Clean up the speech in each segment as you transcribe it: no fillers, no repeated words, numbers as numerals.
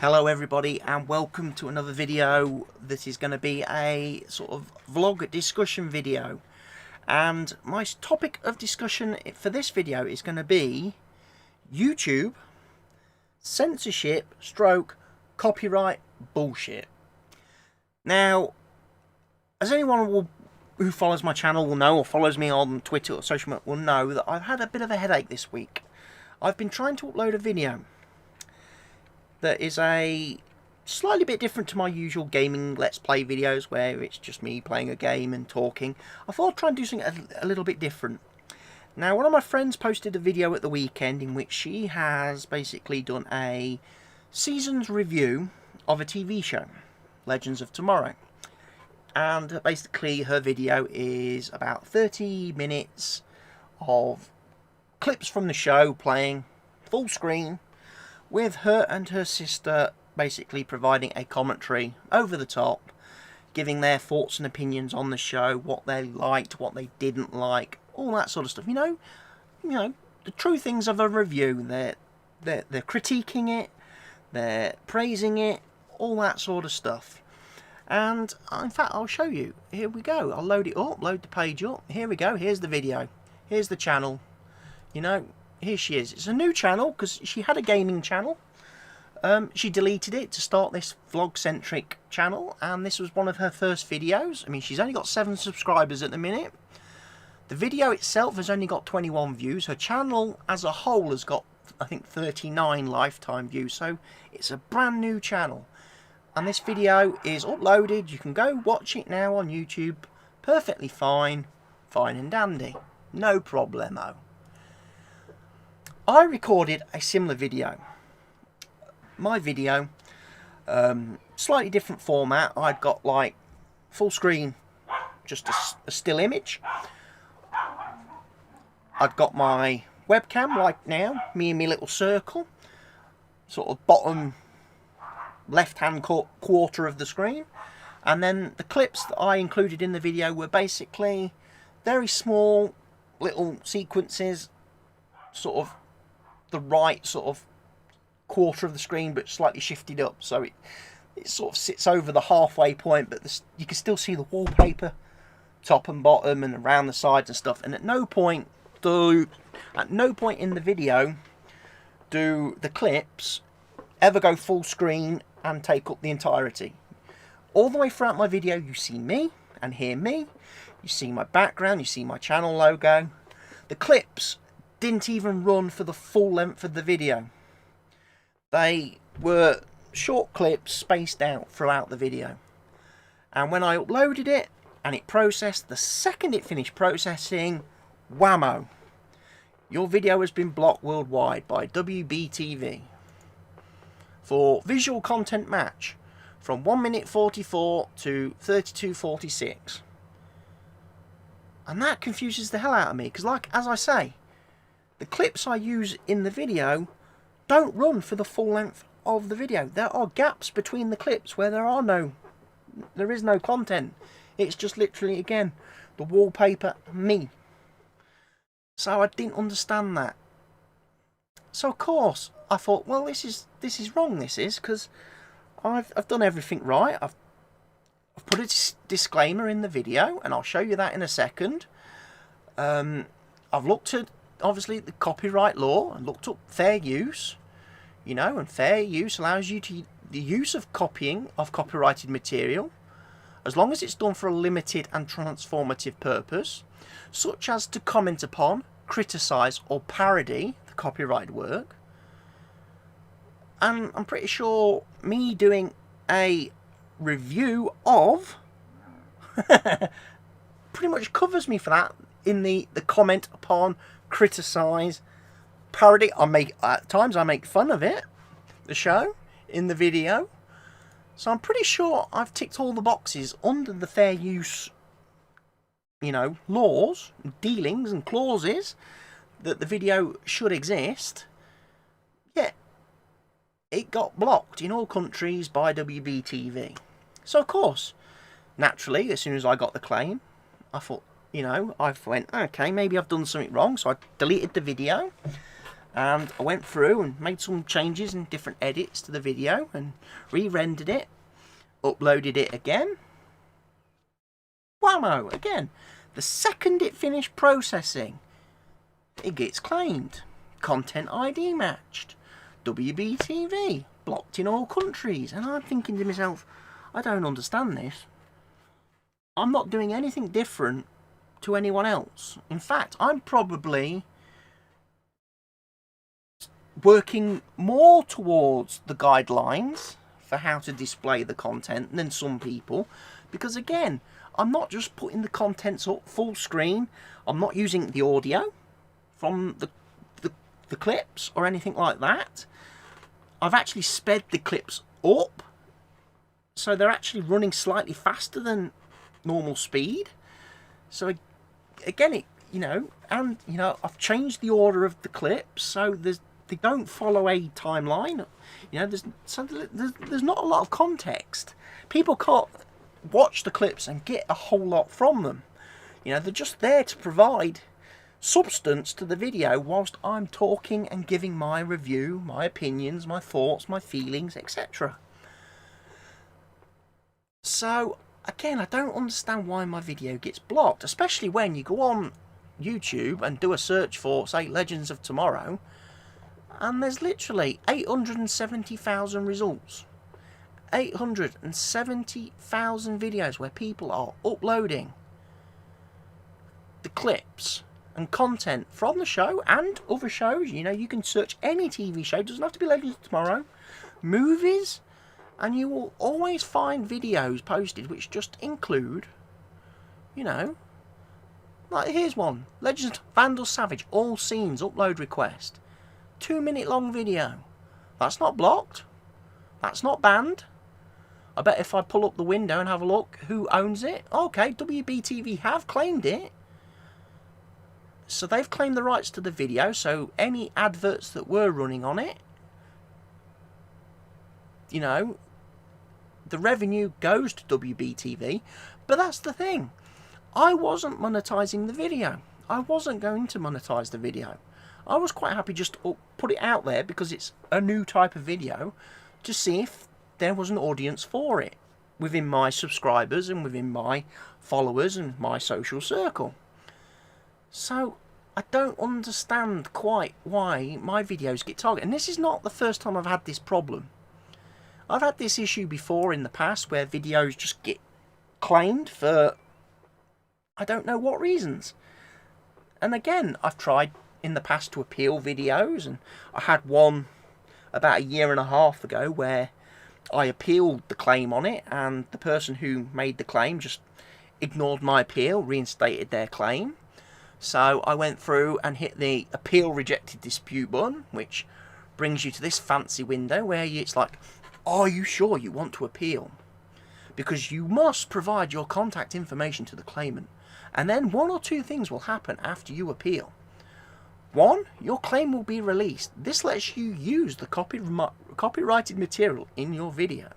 Hello everybody and welcome to another video. This is going to be a sort of vlog discussion video, and my topic of discussion for this video is going to be YouTube censorship stroke copyright bullshit. Now, as anyone who follows my channel will know, or follows me on Twitter or social media will know, that I've had a bit of a headache this week. I've been trying to upload a video that is a slightly bit different to my usual gaming let's play videos where it's just me playing a game and talking. I thought I'd try and do something a little bit different. Now, one of my friends posted a video at the weekend in which she has basically done a season's review of a TV show, Legends of Tomorrow. And basically her video is about 30 minutes of clips from the show playing full screen, with her and her sister basically providing a commentary over the top, giving their thoughts and opinions on the show, what they liked, what they didn't like, all that sort of stuff. You know, the true things of a review. They're critiquing it, they're praising it, all that sort of stuff. And in fact, I'll show you. Here we go. I'll load it up, load the page up. Here we go. Here's the video. Here's the channel. You know, here she is. It's a new channel because she had a gaming channel. She deleted it to start this vlog-centric channel, and this was one of her first videos. I mean, she's only got 7 subscribers at the minute. The video itself has only got 21 views. Her channel as a whole has got, I think, 39 lifetime views. So it's a brand new channel. And this video is uploaded. You can go watch it now on YouTube. Perfectly fine. Fine and dandy. No problemo. I recorded a similar video. My video, slightly different format. I'd got like full screen, just a still image. I'd got my webcam like now, me and my little circle, sort of bottom left hand quarter of the screen. And then the clips that I included in the video were basically very small little sequences, sort of the right sort of quarter of the screen but slightly shifted up, so it sort of sits over the halfway point, but you can still see the wallpaper top and bottom and around the sides and stuff. And at no point in the video do the clips ever go full screen and take up the entirety. All the way throughout my video you see me and hear me, you see my background, you see my channel logo. The clips didn't even run for the full length of the video. They were short clips spaced out throughout the video. And when I uploaded it and it processed, the second it finished processing, whammo, your video has been blocked worldwide by WBTV for visual content match from 1 minute 44 to 32:46. And that confuses the hell out of me, because like, as I say, the clips I use in the video don't run for the full length of the video. There are gaps between the clips where there is no content. It's just literally, again, the wallpaper, me. So I didn't understand that. So of course I thought, well, this is wrong. This is because I've done everything right. I've put a disclaimer in the video, and I'll show you that in a second. I've looked at, obviously, the copyright law and looked up fair use, you know, and fair use allows you to the use of copying of copyrighted material as long as it's done for a limited and transformative purpose, such as to comment upon, criticize or parody the copyrighted work. And I'm pretty sure me doing a review of pretty much covers me for that. In the comment upon, criticize, parody, at times I make fun of it, the show, in the video. So I'm pretty sure I've ticked all the boxes under the fair use, you know, laws, dealings and clauses that the video should exist. Yet it got blocked in all countries by WBTV. So of course, naturally, as soon as I got the claim, I thought, you know, I went, okay, maybe I've done something wrong, so I deleted the video. and I went through and made some changes and different edits to the video and re-rendered it, uploaded it again. Whammo, again. The second it finished processing, it gets claimed. Content ID matched. WBTV, blocked in all countries. And I'm thinking to myself, I don't understand this. I'm not doing anything different to anyone else. In fact, I'm probably working more towards the guidelines for how to display the content than some people, because again, I'm not just putting the contents up full screen. I'm not using the audio from the clips or anything like that. I've actually sped the clips up, so they're actually running slightly faster than normal speed. So again, I've changed the order of the clips so they don't follow a timeline. There's not a lot of context. People can't watch the clips and get a whole lot from them. They're just there to provide substance to the video whilst I'm talking and giving my review, my opinions, my thoughts, my feelings, etc. So again, I don't understand why my video gets blocked, especially when you go on YouTube and do a search for, say, Legends of Tomorrow, and there's literally 870,000 results. 870,000 videos where people are uploading the clips and content from the show and other shows. You can search any TV show, it doesn't have to be Legends of Tomorrow, movies, and you will always find videos posted which just include, like here's one, Legends of Vandal Savage, all scenes, upload request, 2-minute long video. That's not blocked, that's not banned. I bet if I pull up the window and have a look who owns it, okay, WBTV have claimed it. So they've claimed the rights to the video, so any adverts that were running on it, the revenue goes to WBTV. But that's the thing, I wasn't monetizing the video. I wasn't going to monetize the video. I was quite happy just to put it out there because it's a new type of video to see if there was an audience for it within my subscribers and within my followers and my social circle. So I don't understand quite why my videos get targeted. And this is not the first time I've had this problem. I've had this issue before in the past where videos just get claimed for I don't know what reasons. And again, I've tried in the past to appeal videos, and I had one about 1.5 years ago where I appealed the claim on it, and the person who made the claim just ignored my appeal, reinstated their claim. So I went through and hit the appeal rejected dispute button, which brings you to this fancy window where it's like, are you sure you want to appeal? Because you must provide your contact information to the claimant, and then 1 or 2 things will happen after you appeal. 1, your claim will be released. This lets you use the copyrighted material in your video.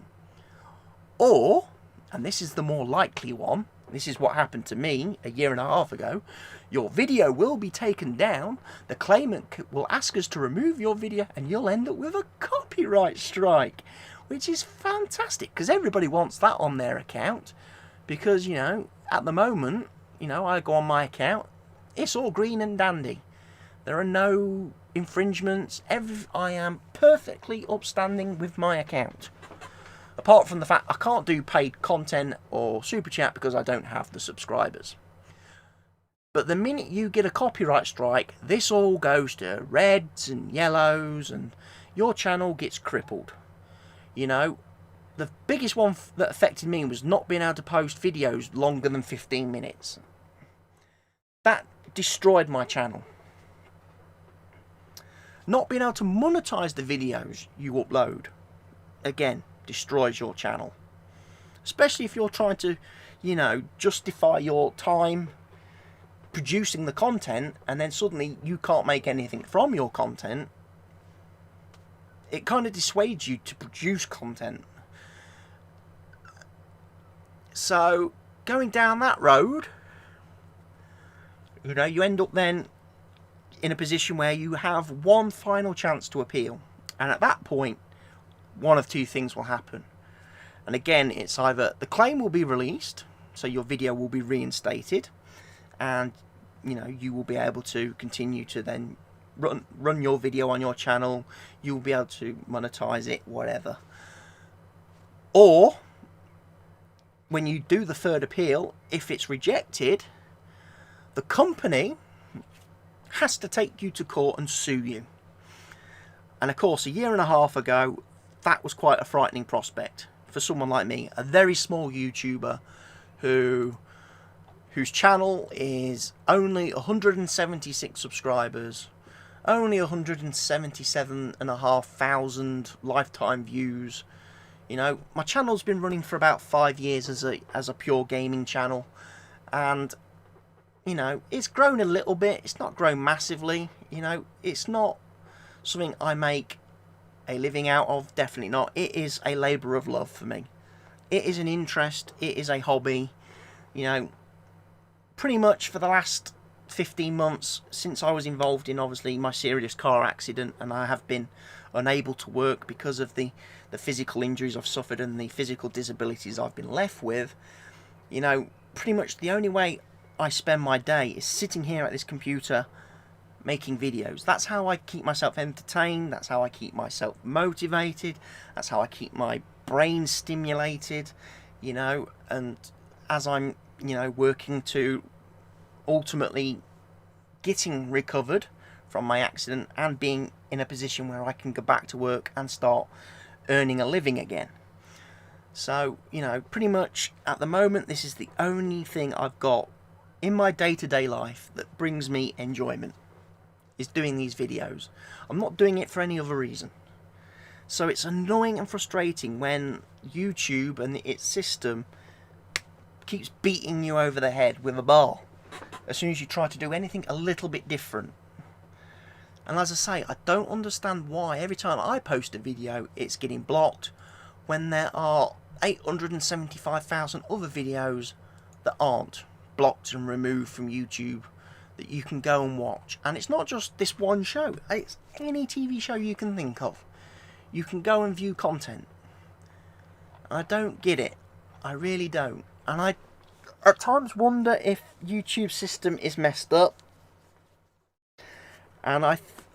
Or, and this is the more likely one, this is what happened to me 1.5 years ago, your video will be taken down, the claimant will ask us to remove your video, and you'll end up with a copyright strike, which is fantastic because everybody wants that on their account. Because, at the moment, I go on my account, it's all green and dandy. There are no infringements. I am perfectly upstanding with my account. Apart from the fact I can't do paid content or super chat because I don't have the subscribers. But the minute you get a copyright strike, this all goes to reds and yellows and your channel gets crippled. The biggest one that affected me was not being able to post videos longer than 15 minutes. That destroyed my channel. Not being able to monetize the videos you upload, again, destroys your channel. Especially if you're trying to, justify your time producing the content and then suddenly you can't make anything from your content. It kind of dissuades you to produce content. So, going down that road, you end up then, in a position where you have one final chance to appeal, and at that point one of two things will happen. And again, it's either the claim will be released, so your video will be reinstated, and you know, you will be able to continue to then run your video on your channel, you will be able to monetize it, whatever. Or when you do the third appeal, if it's rejected, the company has to take you to court and sue you. And of course, a year and a half ago, that was quite a frightening prospect for someone like me, a very small YouTuber whose channel is only 176 subscribers, only 177,500 lifetime views. You know, my channel's been running for about 5 years as a pure gaming channel, and you know, it's grown a little bit. It's not grown massively. You know, it's not something I make a living out of, definitely not. It is a labour of love for me. It is an interest, it is a hobby. You know, pretty much for the last 15 months, since I was involved in obviously my serious car accident, and I have been unable to work because of the physical injuries I've suffered and the physical disabilities I've been left with, you know, pretty much the only way I spend my day is sitting here at this computer making videos. That's how I keep myself entertained, that's how I keep myself motivated, that's how I keep my brain stimulated, you know, and as I'm, you know, working to ultimately getting recovered from my accident and being in a position where I can go back to work and start earning a living again. So, you know, pretty much at the moment, this is the only thing I've got in my day-to-day life that brings me enjoyment, is doing these videos. I'm not doing it for any other reason. So it's annoying and frustrating when YouTube and its system keeps beating you over the head with a bar as soon as you try to do anything a little bit different. And as I say, I don't understand why every time I post a video it's getting blocked when there are 875,000 other videos that aren't blocked and removed from YouTube that you can go and watch. And it's not just this one show, it's any TV show you can think of. You can go and view content. I don't get it. I really don't. And I at times wonder if YouTube's system is messed up. And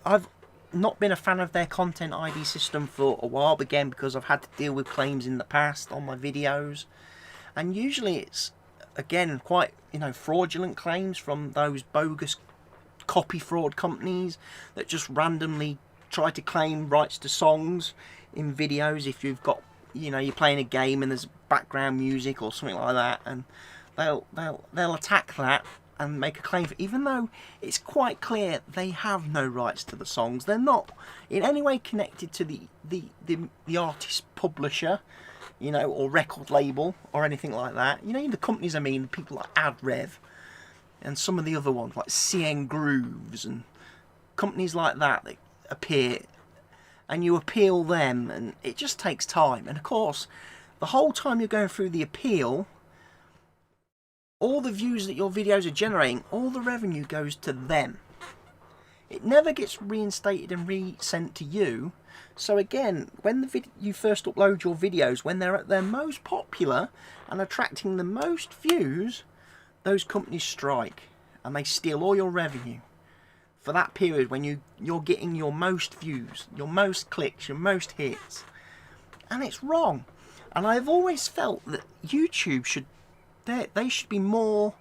I've not been a fan of their content ID system for a while, again because I've had to deal with claims in the past on my videos. And usually it's, again, quite, you know, fraudulent claims from those bogus copy fraud companies that just randomly try to claim rights to songs in videos. If you've got, you know, you're playing a game and there's background music or something like that, and they'll attack that and make a claim for, even though it's quite clear they have no rights to the songs. They're not in any way connected to the artist publisher, you know, or record label or anything like that. You know, the companies, I mean, people like AdRev and some of the other ones like CN Grooves and companies like that that appear, and you appeal them, and it just takes time. And of course, the whole time you're going through the appeal, all the views that your videos are generating, all the revenue goes to them. It never gets reinstated and resent to you. So again, when you first upload your videos, when they're at their most popular and attracting the most views, those companies strike and they steal all your revenue for that period when you're getting your most views, your most clicks, your most hits. And it's wrong. And I've always felt that YouTube should be more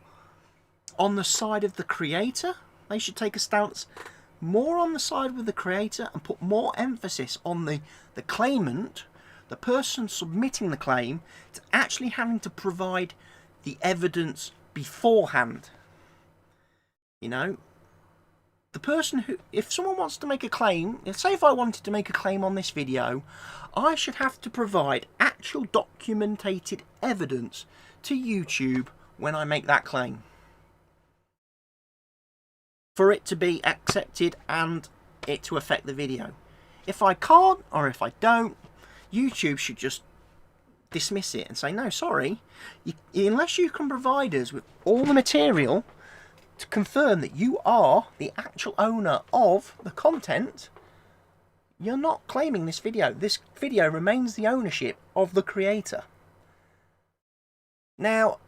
on the side of the creator. They should take a stance more on the side with the creator and put more emphasis on the claimant, the person submitting the claim, to actually having to provide the evidence beforehand. You know, the person who, if someone wants to make a claim, say if I wanted to make a claim on this video, I should have to provide actual documented evidence to YouTube when I make that claim for it to be accepted and it to affect the video. If I can't, or if I don't, YouTube should just dismiss it and say, no, sorry, unless you can provide us with all the material to confirm that you are the actual owner of the content, you're not claiming this video. This video remains the ownership of the creator. Now,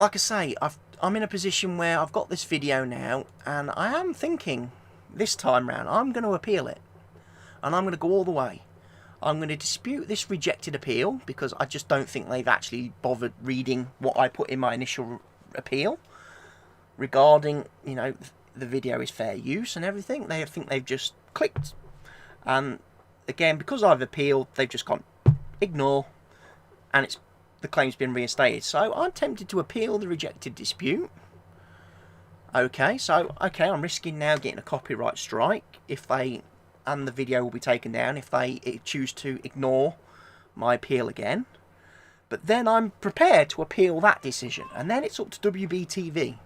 like I say, I'm in a position where I've got this video now, and I am thinking this time round I'm going to appeal it, and I'm going to go all the way. I'm going to dispute this rejected appeal because I just don't think they've actually bothered reading what I put in my initial appeal regarding, you know, the video is fair use and everything. They think they've just clicked, and again, because I've appealed, they've just gone ignore, and the claim's been reinstated. So I'm tempted to appeal the rejected dispute. Okay, I'm risking now getting a copyright strike and the video will be taken down if they choose to ignore my appeal again. But then I'm prepared to appeal that decision, and then it's up to WBTV.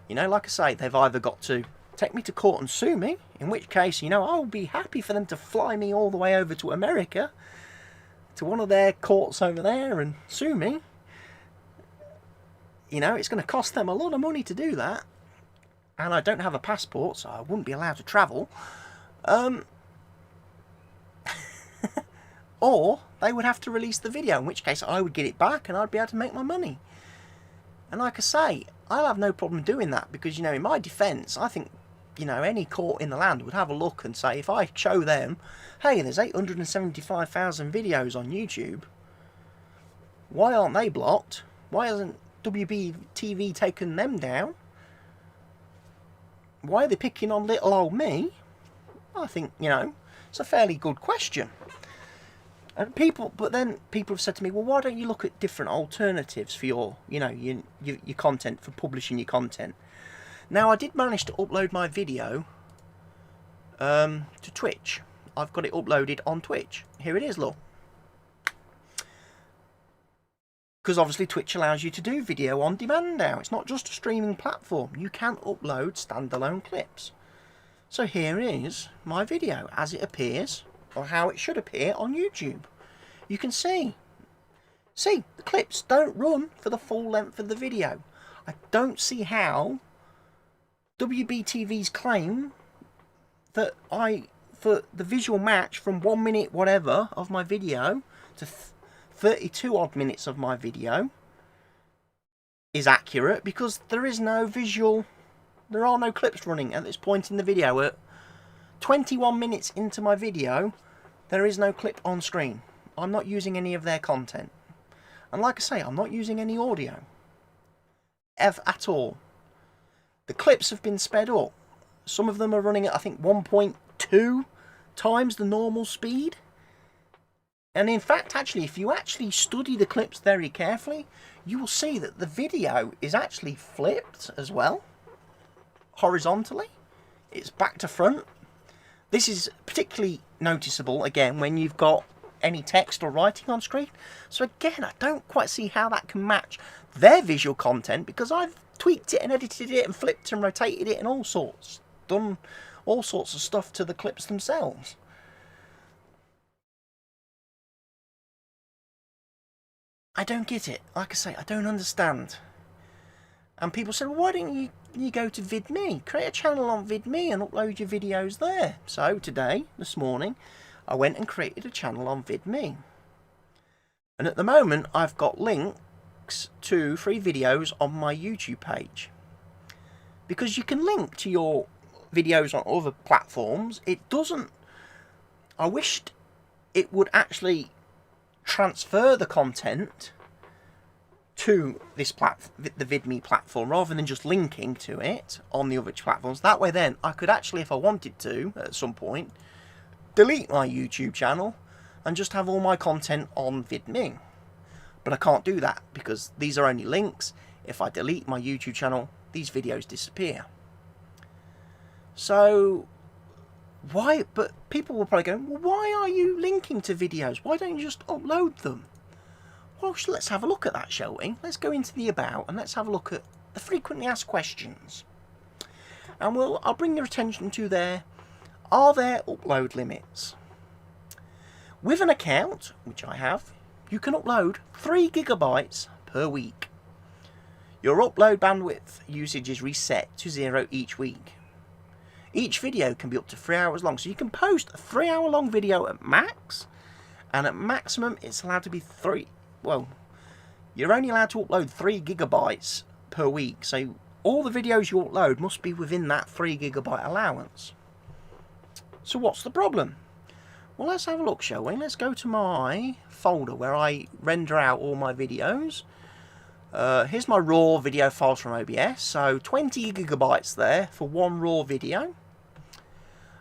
You know, like I say, they've either got to take me to court and sue me, in which case, you know, I'll be happy for them to fly me all the way over to America, to one of their courts over there, and sue me. You know, it's going to cost them a lot of money to do that, and I don't have a passport, so I wouldn't be allowed to travel. Or they would have to release the video, in which case I would get it back and I'd be able to make my money. And like I say, I'll have no problem doing that because, you know, in my defence, I think, you know, any court in the land would have a look and say, if I show them, hey, there's 875,000 videos on YouTube, why aren't they blocked? Why hasn't WBTV taken them down? Why are they picking on little old me? I think, you know, it's a fairly good question. And but then people have said to me, well, why don't you look at different alternatives for your, you know, your content, for publishing your content? Now, I did manage to upload my video to Twitch. I've got it uploaded on Twitch. Here it is, look. Because obviously Twitch allows you to do video on demand now. It's not just a streaming platform. You can upload standalone clips. So here is my video as it appears, or how it should appear on YouTube. You can see the clips don't run for the full length of the video. I don't see how WBTV's claim that for the visual match from 1 minute whatever of my video to 32 odd minutes of my video is accurate, because there is no visual. There are no clips running at this point in the video. At 21 minutes into my video, there is no clip on screen. I'm not using any of their content. And like I say, I'm not using any audio at all. The clips have been sped up. Some of them are running at, I think, 1.2 times the normal speed. And in fact, actually, if you actually study the clips very carefully, you will see that the video is actually flipped as well. Horizontally, it's back to front. This is particularly noticeable again when you've got any text or writing on screen. So again, I don't quite see how that can match their visual content, because I've tweaked it and edited it and flipped and rotated it and all sorts, done all sorts of stuff to the clips themselves. I don't get it. Like I say, I don't understand. And people said, well, why don't you go to VidMe? Create a channel on VidMe and upload your videos there. So today, this morning, I went and created a channel on VidMe. And at the moment, I've got links to 3 videos on my YouTube page. Because you can link to your videos on other platforms. It doesn't. I wished it would actually transfer the content to this the VidMe platform, rather than just linking to it on the other platforms. That way then I could actually, if I wanted to at some point, delete my YouTube channel and just have all my content on VidMe. But I can't do that because these are only links. If I delete my YouTube channel, these videos disappear. So why? But people will probably go, well, why are you linking to videos? Why don't you just upload them? Well, let's have a look at that, shall we? Let's go into the about and let's have a look at the frequently asked questions. And I'll bring your attention to are there upload limits? With an account, which I have, you can upload 3 GB per week. Your upload bandwidth usage is reset to 0 each week. Each video can be up to 3 hours long, so you can post a 3-hour long video at max, and at maximum it's allowed to be you're only allowed to upload 3 gigabytes per week, so all the videos you upload must be within that 3 gigabyte allowance. So what's the problem? Well, let's have a look, shall we? Let's go to my folder where I render out all my videos. Here's my raw video files from OBS, so 20 gigabytes there for one raw video.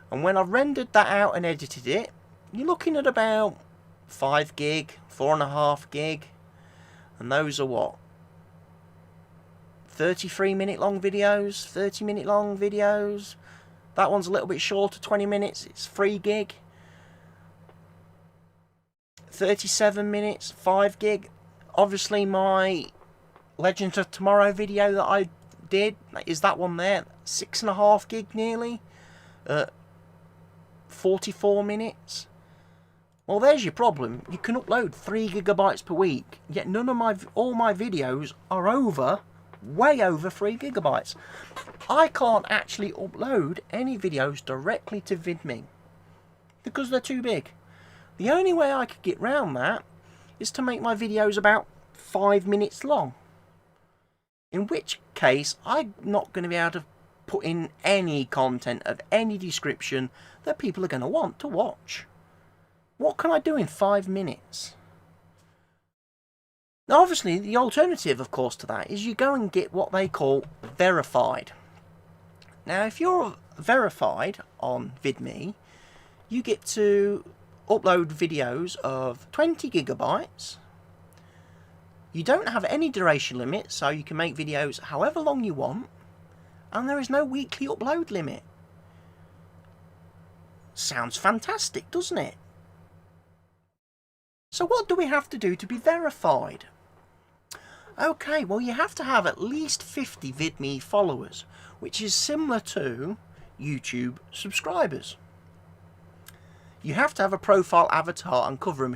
And when I've rendered that out and edited it, you're looking at about 5 gig, 4.5 gig, and those are what? 33-minute long videos, 30-minute long videos. That one's a little bit shorter, 20 minutes, it's 3 gig. 37 minutes, 5 gig. Obviously my Legends of Tomorrow video that I did is that one there, 6.5 gig nearly, 44 minutes. Well, there's your problem. You can upload 3 gigabytes per week, yet all my videos are way over 3 gigabytes. I can't actually upload any videos directly to VidMe because they're too big. The only way I could get round that is to make my videos about 5 minutes long. In which case, I'm not going to be able to put in any content of any description that people are going to want to watch. What can I do in 5 minutes? Now, obviously, the alternative, of course, to that is you go and get what they call verified. Now, if you're verified on VidMe, you get to upload videos of 20 gigabytes. You don't have any duration limit, so you can make videos however long you want, and there is no weekly upload limit. Sounds fantastic, doesn't it? So what do we have to do to be verified? Okay, well, you have to have at least 50 VidMe followers, which is similar to YouTube subscribers. You have to have a profile avatar and cover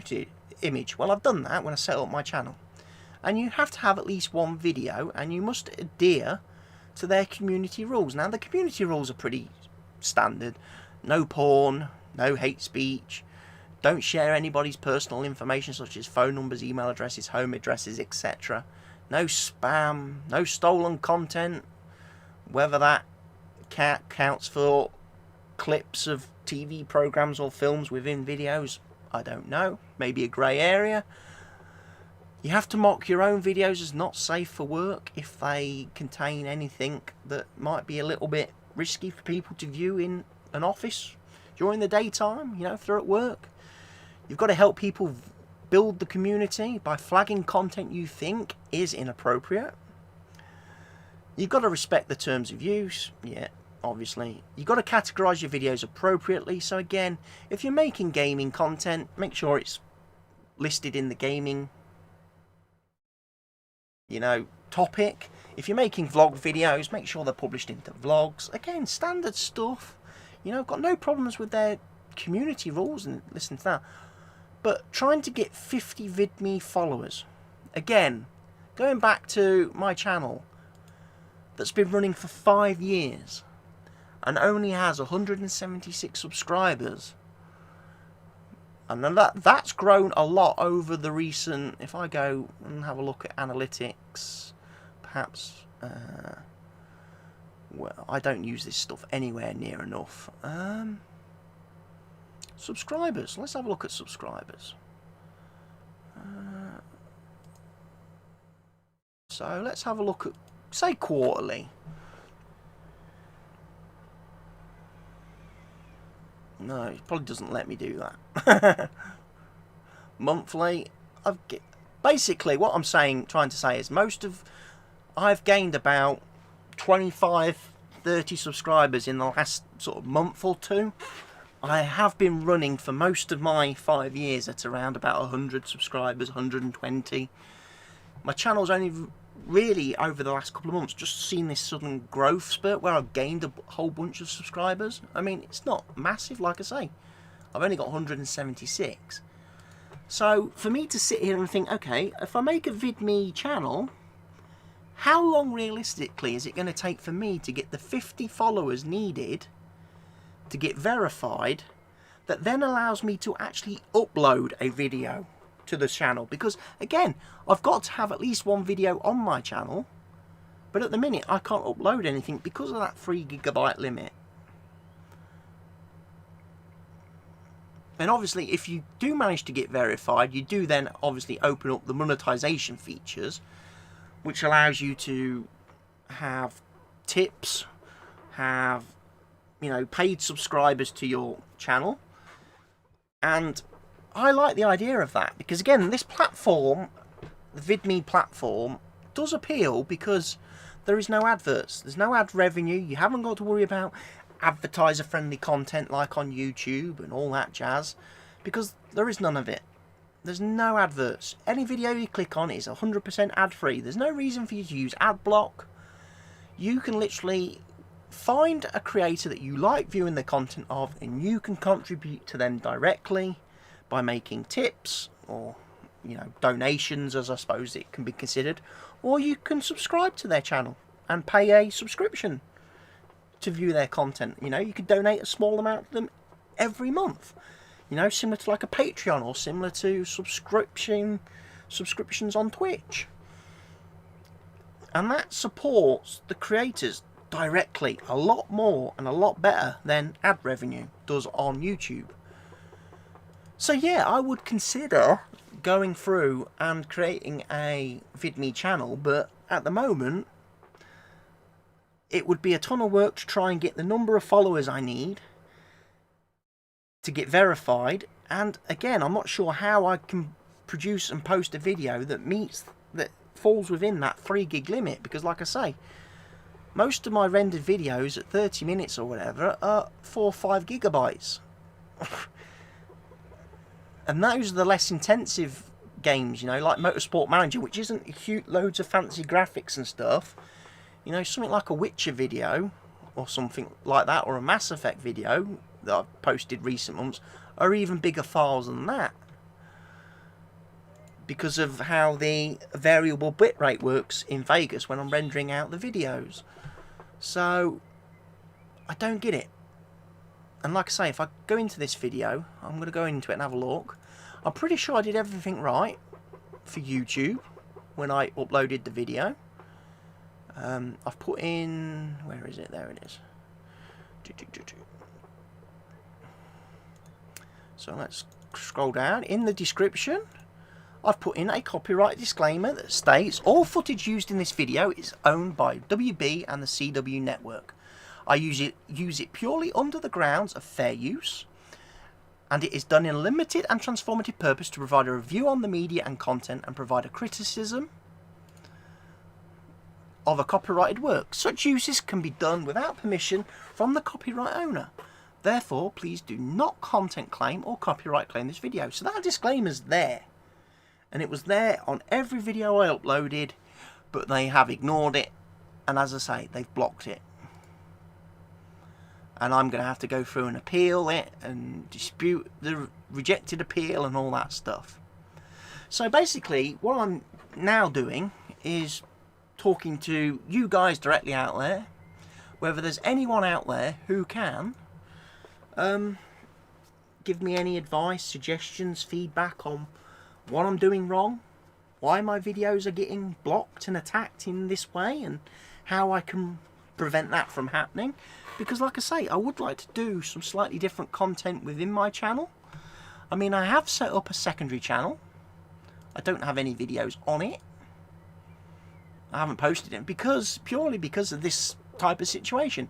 image. Well, I've done that when I set up my channel. And you have to have at least one video, and you must adhere to their community rules. Now, the community rules are pretty standard. No porn, no hate speech, don't share anybody's personal information such as phone numbers, email addresses, home addresses, etc. No spam, no stolen content, whether that counts for clips of TV programs or films within videos, I don't know. Maybe a grey area. You have to mark your own videos as not safe for work if they contain anything that might be a little bit risky for people to view in an office during the daytime, you know, if they're at work. You've got to help people build the community by flagging content you think is inappropriate. You've got to respect the terms of use, yeah, obviously. You've got to categorise your videos appropriately. So again, if you're making gaming content, make sure it's listed in the gaming, topic. If you're making vlog videos, make sure they're published into vlogs. Again, standard stuff. I've got no problems with their community rules and listen to that. But trying to get 50 VidMe followers. Again, going back to my channel that's been running for 5 years and only has 176 subscribers. And that's grown a lot over the recent, if I go and have a look at analytics, perhaps, well, I don't use this stuff anywhere near enough. Subscribers, let's have a look at subscribers. So let's have a look at, say, quarterly. No, it probably doesn't let me do that. Monthly, basically what I'm trying to say is I've gained about 25, 30 subscribers in the last sort of month or two. I have been running for most of my 5 years at around about 100 subscribers, 120. My channel's only really over the last couple of months just seen this sudden growth spurt where I've gained a whole bunch of subscribers. I mean, it's not massive, like I say. I've only got 176. So for me to sit here and think, okay, if I make a VidMe channel, how long realistically is it going to take for me to get the 50 followers needed to get verified, that then allows me to actually upload a video to the channel? Because again, I've got to have at least one video on my channel, but at the minute I can't upload anything because of that 3 GB limit. And obviously if you do manage to get verified, you do then obviously open up the monetization features, which allows you to have tips, have, you know, paid subscribers to your channel. And I like the idea of that, because again, this platform, the VidMe platform, does appeal because there is no adverts, there's no ad revenue, you haven't got to worry about advertiser friendly content like on YouTube and all that jazz, because there is none of it. There's no adverts. Any video you click on is 100% ad free. There's no reason for you to use ad block. You can literally find a creator that you like viewing the content of, and you can contribute to them directly by making tips, or, you know, donations, as I suppose it can be considered, or you can subscribe to their channel and pay a subscription to view their content. You know, you could donate a small amount to them every month, you know, similar to like a Patreon, or similar to subscriptions on Twitch. And that supports the creators directly a lot more and a lot better than ad revenue does on YouTube. So yeah, I would consider going through and creating a VidMe channel, but at the moment it would be a ton of work to try and get the number of followers I need to get verified. And again, I'm not sure how I can produce and post a video that falls within that 3 gig limit, because like I say, most of my rendered videos at 30 minutes or whatever are 4 or 5 gigabytes. And those are the less intensive games, you know, like Motorsport Manager, which isn't huge, loads of fancy graphics and stuff. You know, something like a Witcher video or something like that, or a Mass Effect video that I've posted recent months, are even bigger files than that, because of how the variable bitrate works in Vegas when I'm rendering out the videos. So I don't get it. And like I say, if I go into this video, I'm going to go into it and have a look. I'm pretty sure I did everything right for YouTube when I uploaded the video. I've put in, where is it? There it is. So let's scroll down. In the description, I've put in a copyright disclaimer that states all footage used in this video is owned by WB and the CW network. I use it purely under the grounds of fair use, and it is done in a limited and transformative purpose to provide a review on the media and content and provide a criticism of a copyrighted work. Such uses can be done without permission from the copyright owner. Therefore, please do not content claim or copyright claim this video. So that disclaimer's there. And it was there on every video I uploaded, but they have ignored it. And as I say, they've blocked it. And I'm going to have to go through and appeal it and dispute the rejected appeal and all that stuff. So basically, what I'm now doing is talking to you guys directly out there, whether there's anyone out there who can give me any advice, suggestions, feedback on what I'm doing wrong, why my videos are getting blocked and attacked in this way, and how I can prevent that from happening. Because like I say, I would like to do some slightly different content within my channel. I mean, I have set up a secondary channel. I don't have any videos on it. I haven't posted it purely because of this type of situation.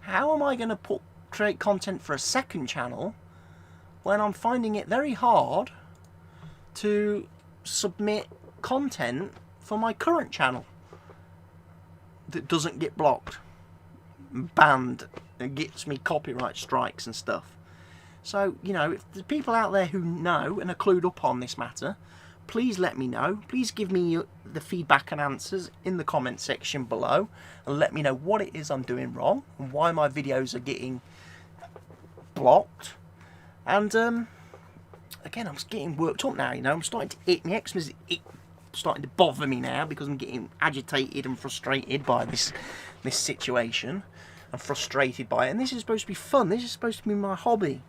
How am I going to create content for a second channel when I'm finding it very hard to submit content for my current channel that doesn't get blocked, banned, and gets me copyright strikes and stuff? So, you know, if there's people out there who know and are clued up on this matter, please let me know. Please give me the feedback and answers in the comment section below, and let me know what it is I'm doing wrong and why my videos are getting blocked. And again, I'm getting worked up now, you know. I'm starting to itch. My starting to bother me now because I'm getting agitated and frustrated by this situation. I'm frustrated by it, and this is supposed to be fun. This is supposed to be my hobby.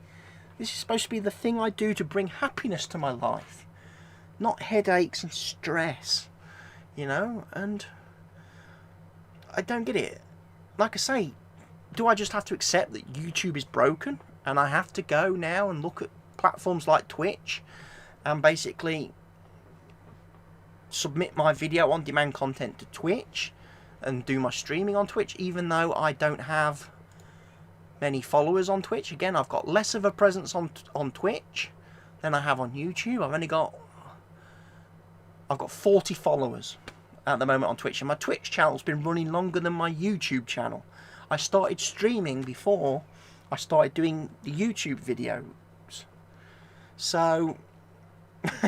This is supposed to be the thing I do to bring happiness to my life, not headaches and stress, you know. And I don't get it. Like I say, do I just have to accept that YouTube is broken and I have to go now and look at platforms like Twitch and basically submit my video on demand content to Twitch and do my streaming on Twitch, even though I don't have many followers on Twitch? Again, I've got less of a presence on Twitch than I have on YouTube. I've got 40 followers at the moment on Twitch, and my Twitch channel's been running longer than my YouTube channel. I started streaming before I started doing the YouTube videos. So,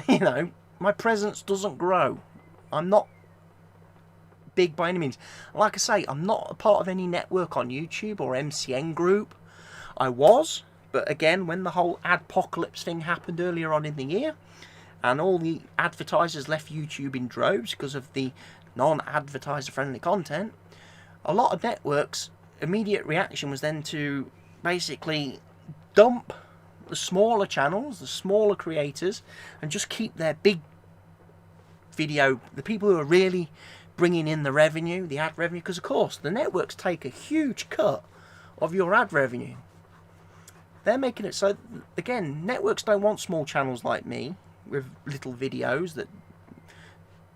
you know, my presence doesn't grow. I'm not big by any means. Like I say, I'm not a part of any network on YouTube or MCN group. I was, but again, when the whole adpocalypse thing happened earlier on in the year, and all the advertisers left YouTube in droves because of the non-advertiser friendly content, a lot of networks' immediate reaction was then to basically dump the smaller channels, the smaller creators, and just keep their big video, the people who are really bringing in the revenue, the ad revenue, because of course the networks take a huge cut of your ad revenue. They're making it so, again, networks don't want small channels like me with little videos that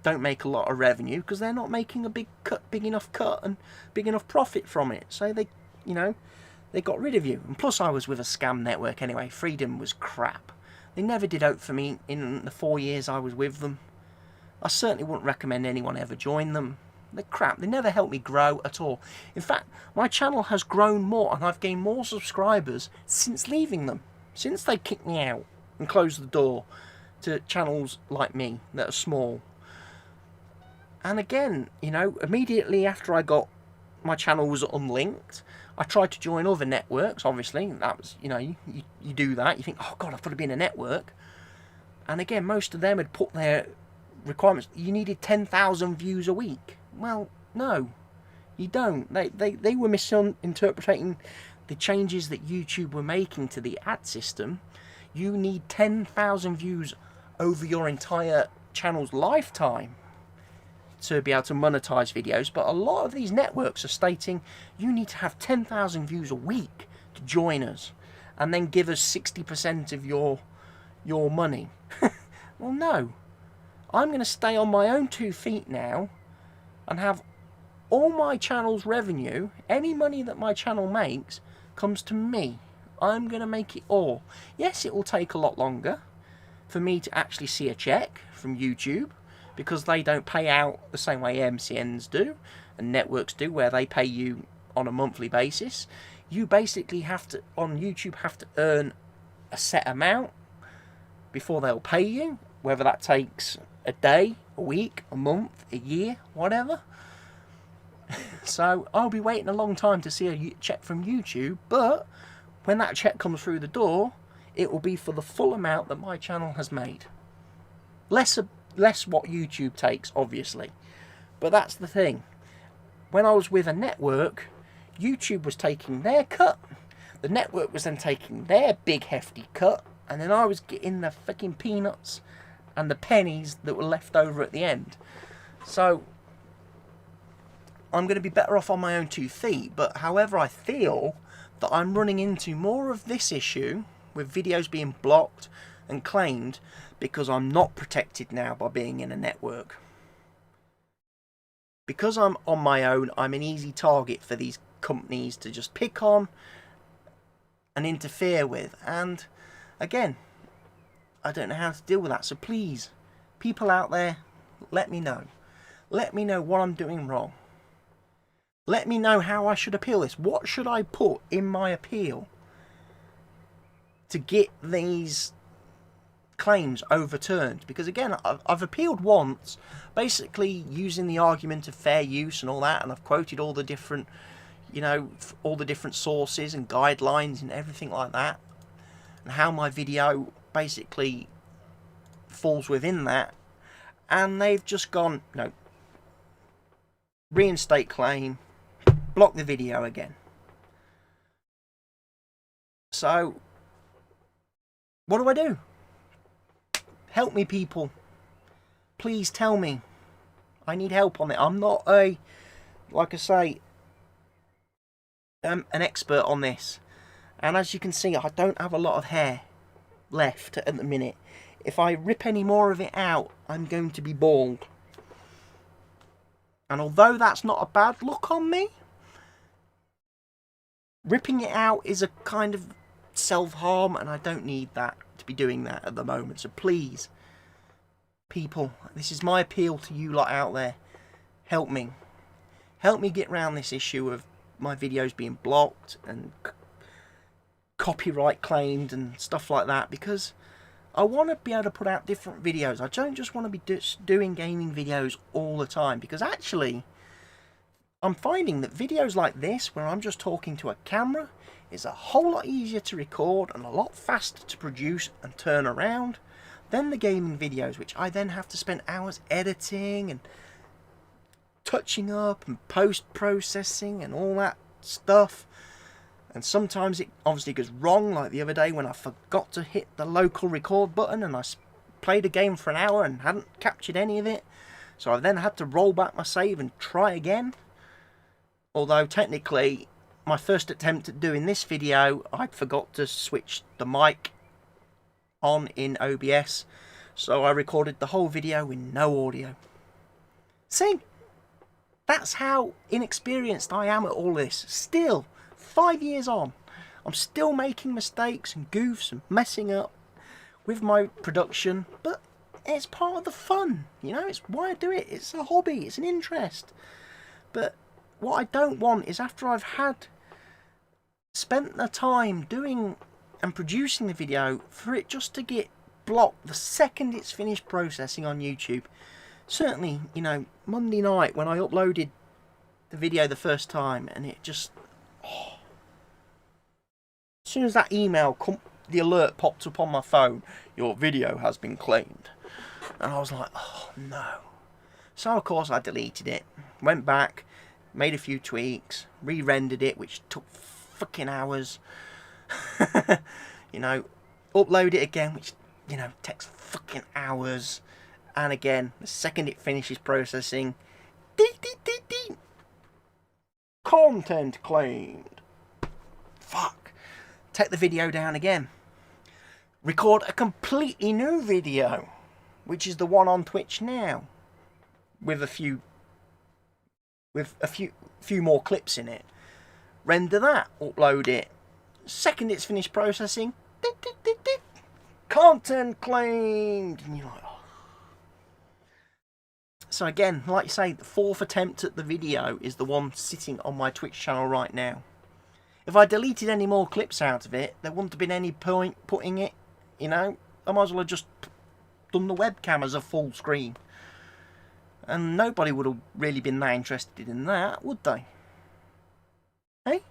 don't make a lot of revenue, because they're not making a big enough cut and big enough profit from it. So they, you know, they got rid of you. And plus I was with a scam network anyway. Freedom was crap. They never did out for me in the 4 years I was with them. I certainly wouldn't recommend anyone ever join them. They're crap. They never helped me grow at all. In fact, my channel has grown more and I've gained more subscribers since leaving them. Since they kicked me out and closed the door to channels like me that are small. And again, you know, immediately after I got my channel was unlinked, I tried to join other networks. Obviously, that was, you know, you do that. You think, oh God, I've got to be in a network. And again, most of them had put their requirements. You needed 10,000 views a week. Well, no, you don't. They were misinterpreting the changes that YouTube were making to the ad system. You need 10,000 views over your entire channel's lifetime to be able to monetize videos. But a lot of these networks are stating you need to have 10,000 views a week to join us and then give us 60% of your money. Well, no. I'm going to stay on my own 2 feet now and have all my channel's revenue, any money that my channel makes, comes to me. I'm going to make it all. Yes, it will take a lot longer for me to actually see a check from YouTube, because they don't pay out the same way MCNs do and networks do, where they pay you on a monthly basis. You basically have to, on YouTube, have to earn a set amount before they'll pay you, whether that takes a day, a week, a month, a year, whatever. So I'll be waiting a long time to see a check from YouTube, but when that check comes through the door, it will be for the full amount that my channel has made. Less what YouTube takes, obviously. But that's the thing. When I was with a network, YouTube was taking their cut, the network was then taking their big hefty cut, and then I was getting the fucking peanuts and the pennies that were left over at the end. So I'm going to be better off on my own 2 feet. But however, I feel that I'm running into more of this issue with videos being blocked and claimed because I'm not protected now by being in a network. Because I'm on my own, I'm an easy target for these companies to just pick on and interfere with. And again, I don't know how to deal with that. So please, people out there, let me know. Let me know what I'm doing wrong. Let me know how I should appeal this. What should I put in my appeal to get these claims overturned? Because again, I've appealed once, basically using the argument of fair use and all that, and I've quoted all the different, you know, all the different sources and guidelines and everything like that, and how my video basically falls within that. and they've just gone, no, reinstate claim, block the video again. So what do I do? Help me, people. Please tell me. I need help on it. I'm not a, like I say, an expert on this. And as you can see, I don't have a lot of hair left at the minute. If I rip any more of it out, I'm going to be bald. And although that's not a bad look on me, ripping it out is a kind of self-harm, and I don't need that to be doing that at the moment. So please, people, this is my appeal to you lot out there. Help me. Help me get around this issue of my videos being blocked and copyright claimed and stuff like that, because I want to be able to put out different videos. I don't just want to be doing gaming videos all the time, because actually I'm finding that videos like this, where I'm just talking to a camera, is a whole lot easier to record and a lot faster to produce and turn around than the gaming videos, which I then have to spend hours editing and touching up and post-processing and all that stuff. And sometimes it obviously goes wrong, like the other day when I forgot to hit the local record button and I played a game for an hour and hadn't captured any of it. So I then had to roll back my save and try again. Although technically, my first attempt at doing this video, I forgot to switch the mic on in OBS. So I recorded the whole video with no audio. See? That's how inexperienced I am at all this. Still, 5 years on, I'm still making mistakes and goofs and messing up with my production, but it's part of the fun, you know, it's why I do it. It's a hobby, it's an interest. But what I don't want is, after I've spent the time doing and producing the video, for it just to get blocked the second it's finished processing on YouTube. Certainly, you know, Monday night when I uploaded the video the first time, and it just... Oh. As soon as that email, the alert popped up on my phone, your video has been claimed. And I was like, oh no. So of course I deleted it, went back, made a few tweaks, re-rendered it, which took fucking hours. You know, upload it again, which, you know, takes fucking hours. And again, the second it finishes processing, content claimed. Fuck. Take the video down again. Record a completely new video, which is the one on Twitch now, with a few more clips in it. Render that, upload it. Second it's finished processing, content claimed. And you're like, oh. So again, like you say, the fourth attempt at the video is the one sitting on my Twitch channel right now. If I deleted any more clips out of it, there wouldn't have been any point putting it, you know. I might as well have just done the webcam as a full screen. And nobody would have really been that interested in that, would they? Hey?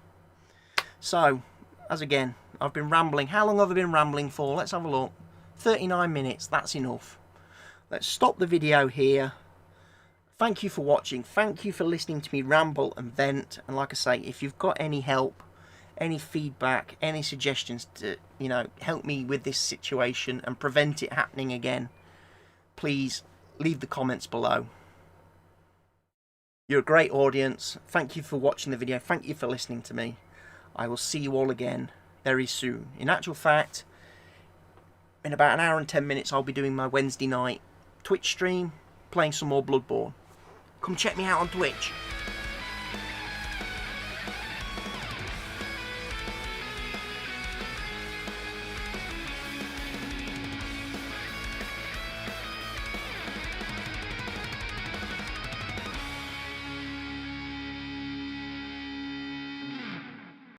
So, as again, I've been rambling. How long have I been rambling for? Let's have a look. 39 minutes, that's enough. Let's stop the video here. Thank you for watching. Thank you for listening to me ramble and vent. And like I say, if you've got any help, any feedback, any suggestions to, you know, help me with this situation and prevent it happening again, please leave the comments below. You're a great audience. Thank you for watching the video. Thank you for listening to me. I will see you all again very soon. In actual fact, in about an hour and 10 minutes, I'll be doing my Wednesday night Twitch stream, playing some more Bloodborne. Come check me out on Twitch.